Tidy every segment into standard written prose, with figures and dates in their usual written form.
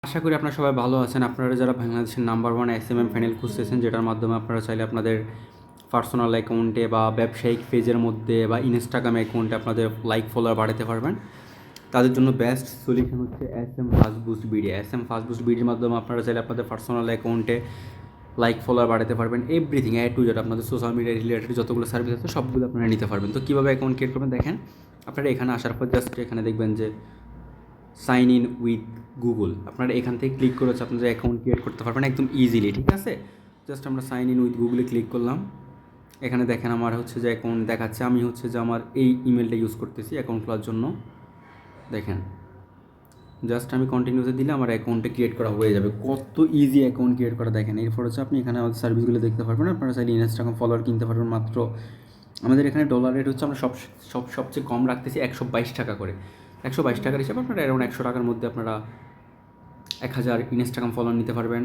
আশা করি আপনারা সবাই ভালো আছেন। আপনারা যারা বাংলাদেশের নাম্বার 1 এসএমএম প্যানেল খুঁজতেছেন, যেটার মাধ্যমে আপনারা চাইলে আপনাদের পার্সোনাল অ্যাকাউন্টে বা ব্যবসায়িক পেজের মধ্যে বা ইনস্টাগ্রাম অ্যাকাউন্টে আপনাদের লাইক ফলোয়ার বাড়াতে পারবেন, তাদের জন্য বেস্ট সলিউশন হচ্ছে SM fast boost BD. SM fast boost বিডির মাধ্যমে আপনারা চাইলে আপনাদের পার্সোনাল অ্যাকাউন্টে লাইক ফলোয়ার বাড়াতে পারবেন। এভরিথিং টু জেড আপনাদের সোশ্যাল মিডিয়া রিলেটেড যতগুলো সার্ভিস আছে সবগুলো আপনারা নিতে পারবেন। তো কীভাবে অ্যাকাউন্ট ক্রিয়েট করবেন দেখেন। আপনারা এখানে আসার পর জাস্ট এখানে দেখবেন যে সাইন ইন উইথ গুগল, আপনারা এখান থেকে ক্লিক করে হচ্ছে আপনাদের অ্যাকাউন্ট ক্রিয়েট করতে পারবেন একদম ইজিলি, ঠিক আছে। জাস্ট আমরা সাইন ইন উইথ গুগলে ক্লিক করলাম। এখানে দেখেন আমার হচ্ছে যে অ্যাকাউন্ট দেখাচ্ছে, আমি হচ্ছে যে আমার এই ইমেলটা ইউজ করতেছি অ্যাকাউন্ট খোলার জন্য। দেখেন জাস্ট আমি কন্টিনিউতে দিলে আমার অ্যাকাউন্টে ক্রিয়েট করা হয়ে যাবে। কত ইজি অ্যাকাউন্ট ক্রিয়েট করা দেখেন। এরপর হচ্ছে আপনি এখানে আমাদের সার্ভিসগুলো দেখতে পারবেন। আপনারা চাইলে ইনস্টাগ্রাম ফলোয়ার কিনতে পারবেন মাত্র, আমাদের এখানে ডলার রেট হচ্ছে আমরা সবচেয়ে কম রাখতেছি 122 টাকা করে। 122 টাকার হিসাবে আপনারা অ্যারাউন্ড 100 টাকার মধ্যে আপনারা 1000 ইনস্টাগ্রাম ফলোয়ার নিতে পারবেন।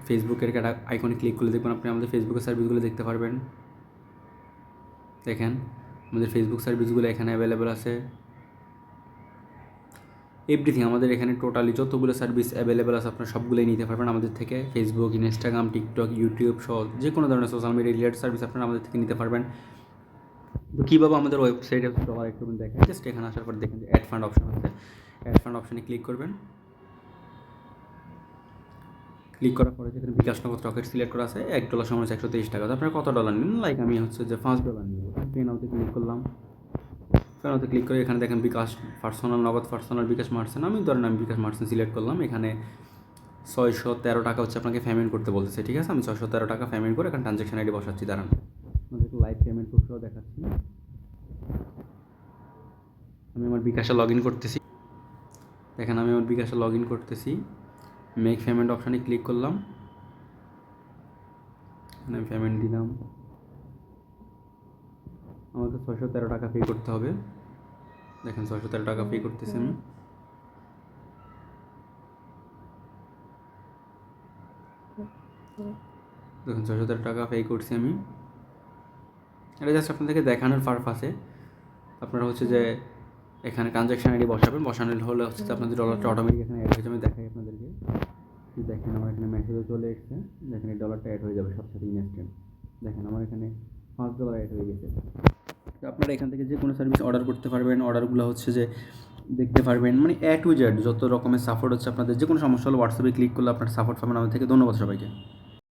ফেসবুকের একটা আইকনে ক্লিক করলে দেখবেন আপনি আমাদের ফেসবুকের সার্ভিসগুলো দেখতে পারবেন। দেখেন আমাদের ফেসবুক সার্ভিসগুলো এখানে অ্যাভেলেবেল আছে। এভরিথিং আমাদের এখানে টোটালি যতগুলো সার্ভিস অ্যাভেলেবেল আছে আপনারা সবগুলোই নিতে পারবেন আমাদের থেকে। ফেসবুক, ইনস্টাগ্রাম, টিকটক, ইউটিউব সহ যে কোনো ধরনের সোশ্যাল মিডিয়া রিলেটেড সার্ভিস আপনারা আমাদের থেকে নিতে পারবেন। তো কীভাবে আমাদের ওয়েবসাইটে ডলার একটু দেখেন। জাস্ট এখানে আসার পর দেখেন যে অ্যাড ফান্ড অপশন আছে। অ্যাড ফান্ড অপশনে ক্লিক করবেন। ক্লিক করার পরে যেখানে বিকাশ নগদ রকেট সিলেক্ট করা আছে $1 সমান হচ্ছে 123 টাকা। তো আপনারা কত ডলার নিন, লাইক আমি হচ্ছে যে $5 নিব। পে নাওতে ক্লিক করলাম। পে নাওতে ক্লিক করে এখানে দেখেন বিকাশ পার্সোনাল, নগদ পার্সোনাল, বিকাশ মার্চেন্ট। আমি ধরেন আমি বিকাশ মার্চেন্ট সিলেক্ট করলাম। এখানে 613 টাকা হচ্ছে আপনাকে পেমেন্ট করতে বলতেছে, ঠিক আছে। আমি 613 টাকা পেমেন্ট করে এখানে ট্রানজ্যাকশন আইডি বসাচ্ছি। দাঁড়ান আপনাদেরকে লাইভ পেমেন্ট প্রুফও দেখাচ্ছি। আমি আমার বিকাশে লগ ইন করতেছি। দেখেন আমি আমার বিকাশে লগ ইন করতেছি। মেক পেমেন্ট অপশানে ক্লিক করলাম। আমি পেমেন্ট দিলাম। আমাকে 613 টাকা পে করতে হবে। দেখেন 613 টাকা পে করতেছি আমি। দেখুন 613 টাকা পে করছি আমি। এটা জাস্ট আপনাদেরকে দেখানোর পারপাসে। আপনারা হচ্ছে যে এখানে ট্রানজ্যাকশন আইডি বসাবেন। বসানোর হলে হচ্ছে যে আপনাদের ডলারটা অটোমেটিক এখানে অ্যাড হয়ে যাবে। দেখাই আপনাদেরকে, দেখেন আমার এখানে মেসেজও চলে এসছে। দেখেন এই ডলারটা অ্যাড হয়ে যাবে সাথে সাথে ইনস্ট্যান্ট। দেখেন আমার এখানে $5 অ্যাড হয়ে গেছে। তো আপনারা এখান থেকে যে কোনো সার্ভিস অর্ডার করতে পারবেন। অর্ডারগুলো হচ্ছে যে দেখতে পারবেন, মানে টু জেড যত রকমের সাপোর্ট হচ্ছে আপনাদের। যে কোনো সমস্যা হলে হোয়াটসঅ্যাপে ক্লিক করলে আপনার সাপোর্ট পাবেন আমাদের থেকে। ধন্যবাদ সবাইকে।